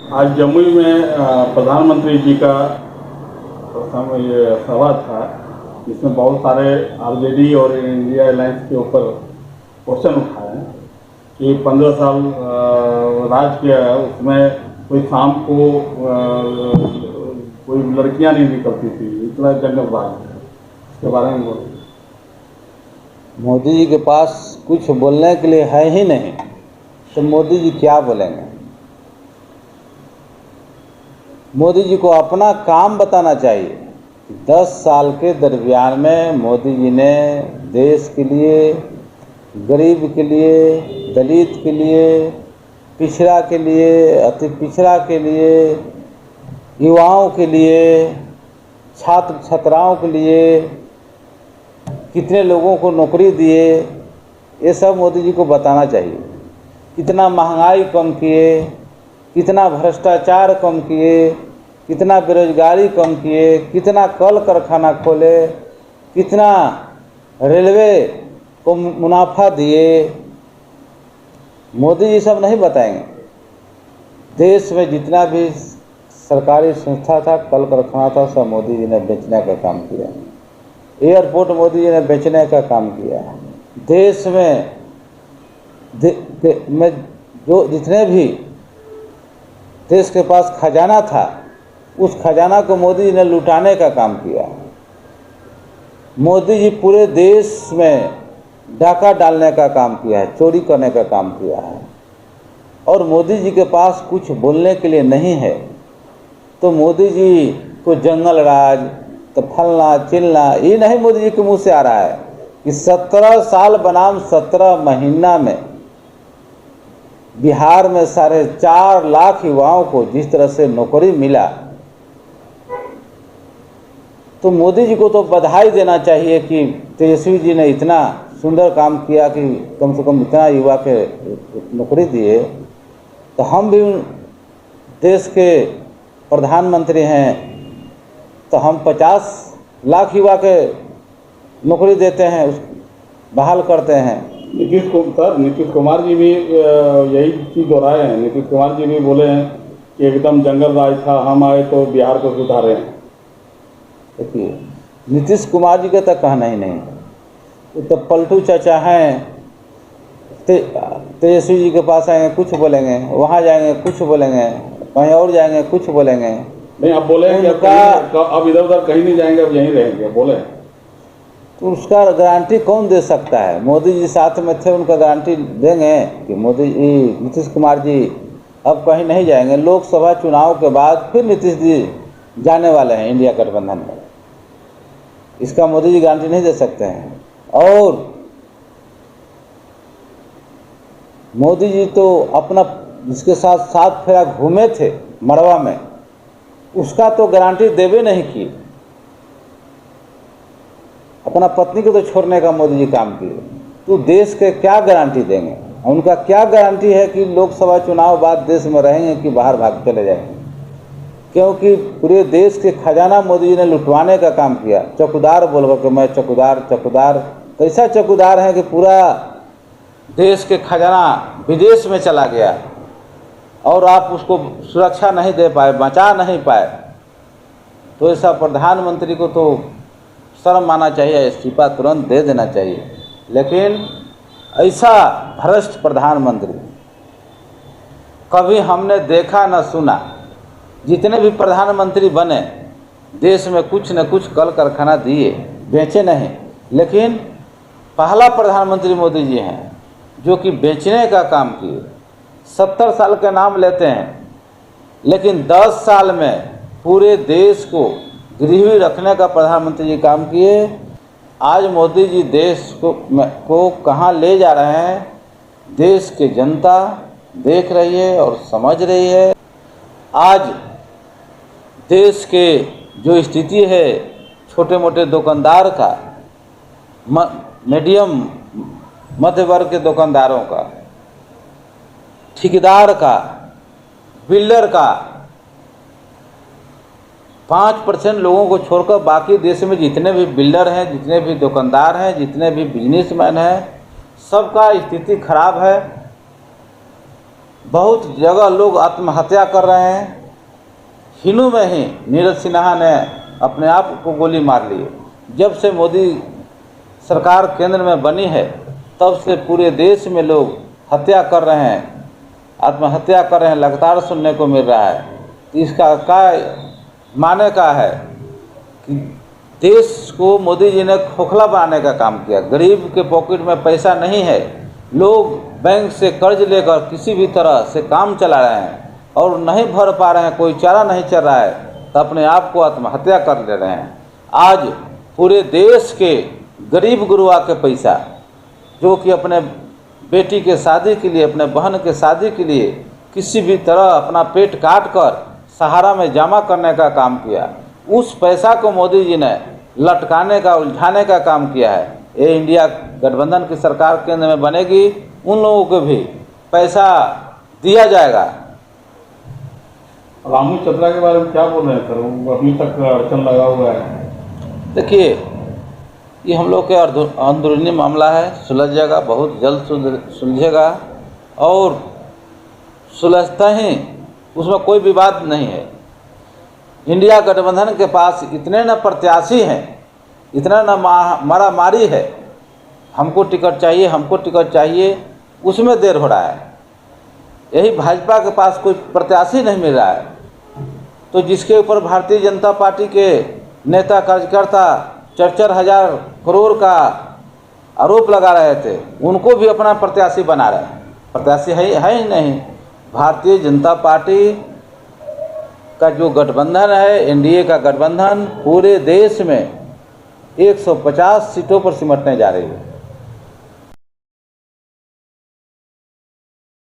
आज जमुई में प्रधानमंत्री जी का प्रथम ये सभा था, जिसमें बहुत सारे आरजेडी और इंडिया अलायंस के ऊपर क्वेश्चन उठाए हैं कि 15 साल राज किया है, उसमें कोई शाम को कोई लड़कियां नहीं निकलती थी, इतना जंगल राज है। इसके बारे में बोलो। मोदी जी के पास कुछ बोलने के लिए है ही नहीं, तो मोदी जी क्या बोलेंगे। मोदी जी को अपना काम बताना चाहिए। 10 साल के दरमियान में मोदी जी ने देश के लिए, गरीब के लिए, दलित के लिए, पिछड़ा के लिए, अति पिछड़ा के लिए, युवाओं के लिए, छात्र छात्राओं के लिए कितने लोगों को नौकरी दिए, ये सब मोदी जी को बताना चाहिए। कितना महंगाई कम किए, कितना भ्रष्टाचार कम किए, कितना बेरोजगारी कम किए, कितना कल कारखाना खोले, कितना रेलवे को मुनाफा दिए, मोदी जी सब नहीं बताएंगे। देश में जितना भी सरकारी संस्था था, कल कारखाना था, सब मोदी जी ने बेचने का काम किया। एयरपोर्ट मोदी जी ने बेचने का काम किया। देश में जो जितने भी देश के पास खजाना था, उस खजाना को मोदी जी ने लुटाने का काम किया। मोदी जी पूरे देश में डाका डालने का काम किया है, चोरी करने का काम किया है। और मोदी जी के पास कुछ बोलने के लिए नहीं है, तो मोदी जी को जंगल राज, तो फलना चिलना, ये नहीं मोदी जी के मुंह से आ रहा है कि 17 साल बनाम 17 महीना में बिहार में 4.5 लाख युवाओं को जिस तरह से नौकरी मिला, तो मोदी जी को तो बधाई देना चाहिए कि तेजस्वी जी ने इतना सुंदर काम किया कि कम से कम इतना युवा के नौकरी दिए। तो हम भी देश के प्रधानमंत्री हैं, तो हम 50 लाख युवा के नौकरी देते हैं, बहाल करते हैं। नीतीश कुमार जी भी यही चीज़ दोहराए हैं। नीतीश कुमार जी भी बोले हैं कि एकदम जंगल राज था, हम आए तो बिहार को सुधारे हैं। देखिए, नीतीश कुमार जी का तो कहना ही नहीं, वो तो पलटू चाचा हैं। तेजस्वी जी के पास आएंगे कुछ बोलेंगे, वहाँ जाएंगे कुछ बोलेंगे, कहीं और जाएंगे कुछ बोलेंगे। नहीं, अब बोले हैं कि अब इधर उधर कहीं नहीं जाएंगे, अब यहीं रहेंगे, बोले। तो उसका गारंटी कौन दे सकता है। मोदी जी साथ में थे, उनका गारंटी देंगे कि मोदी जी, नीतीश कुमार जी अब कहीं नहीं जाएंगे। लोकसभा चुनाव के बाद फिर नीतीश जी जाने वाले हैं इंडिया गठबंधन में, इसका मोदी जी गारंटी नहीं दे सकते हैं। और मोदी जी तो अपना जिसके साथ 7 फेरा घूमे थे मड़वा में, उसका तो गारंटी देवे नहीं की। अपना पत्नी को तो छोड़ने का मोदी जी काम किए, तो देश के क्या गारंटी देंगे। उनका क्या गारंटी है कि लोकसभा चुनाव बाद देश में रहेंगे कि बाहर भाग चले जाएंगे। क्योंकि पूरे देश के खजाना मोदी जी ने लुटवाने का काम किया। चौकीदार बोल कि मैं चौकीदार, तो ऐसा चौकीदार है कि पूरा देश के खजाना विदेश में चला गया और आप उसको सुरक्षा नहीं दे पाए, बचा नहीं पाए। तो ऐसा प्रधानमंत्री को तो शर्म मानना चाहिए, इस्तीफा तुरंत दे देना चाहिए। लेकिन ऐसा भ्रष्ट प्रधानमंत्री कभी हमने देखा न सुना। जितने भी प्रधानमंत्री बने, देश में कुछ न कुछ कल कारखाना दिए, बेचे नहीं। लेकिन पहला प्रधानमंत्री मोदी जी हैं जो कि बेचने का काम किए। 70 साल का नाम लेते हैं, लेकिन 10 साल में पूरे देश को गिरवी रखने का प्रधानमंत्री जी काम किए। आज मोदी जी देश को कहाँ ले जा रहे हैं, देश की जनता देख रही है और समझ रही है। आज देश के जो स्थिति है, छोटे मोटे दुकानदार का, मीडियम मध्य वर्ग के दुकानदारों का, ठेकेदार का, बिल्डर का, 5% लोगों को छोड़कर बाकी देश में जितने भी बिल्डर हैं, जितने भी दुकानदार हैं, जितने भी बिजनेसमैन हैं, सबका स्थिति खराब है। बहुत जगह लोग आत्महत्या कर रहे हैं। हिनू में ही नीरज सिन्हा ने अपने आप को गोली मार ली। जब से मोदी सरकार केंद्र में बनी है तब से पूरे देश में लोग हत्या कर रहे हैं, आत्महत्या कर रहे हैं, लगातार सुनने को मिल रहा है। इसका क्या माने का है कि देश को मोदी जी ने खोखला बनाने का काम किया। गरीब के पॉकेट में पैसा नहीं है, लोग बैंक से कर्ज लेकर किसी भी तरह से काम चला रहे हैं और नहीं भर पा रहे हैं, कोई चारा नहीं चल रहा है तो अपने आप को आत्महत्या कर ले रहे हैं। आज पूरे देश के गरीब गुरुआ के पैसा जो कि अपने बेटी के शादी के लिए, अपने बहन के शादी के लिए किसी भी तरह अपना पेट काट कर सहारा में जमा करने का काम किया, उस पैसा को मोदी जी ने लटकाने का, उलझाने का काम किया है। ये इंडिया गठबंधन की सरकार केंद्र में बनेगी, उन लोगों को भी पैसा दिया जाएगा। रामू चतरा के बारे में क्या बोल रहे हैं सर? वो अभी तक अड़चन लगा हुआ है। देखिए, ये हम लोग के अंदरूनी मामला है, सुलझ जाएगा, बहुत जल्द सुलझेगा और सुलझता ही, उसमें कोई विवाद नहीं है। इंडिया गठबंधन के पास इतने न प्रत्याशी हैं, इतना न मारा मारी है, हमको टिकट चाहिए, हमको टिकट चाहिए, उसमें देर हो रहा है। यही भाजपा के पास कोई प्रत्याशी नहीं मिल रहा है, तो जिसके ऊपर भारतीय जनता पार्टी के नेता कार्यकर्ता 4-4 हज़ार करोड़ का आरोप लगा रहे थे, उनको भी अपना प्रत्याशी बना रहे हैं। प्रत्याशी है ही नहीं। भारतीय जनता पार्टी का जो गठबंधन है, एनडीए का गठबंधन, पूरे देश में 150 सीटों पर सिमटने जा रही है।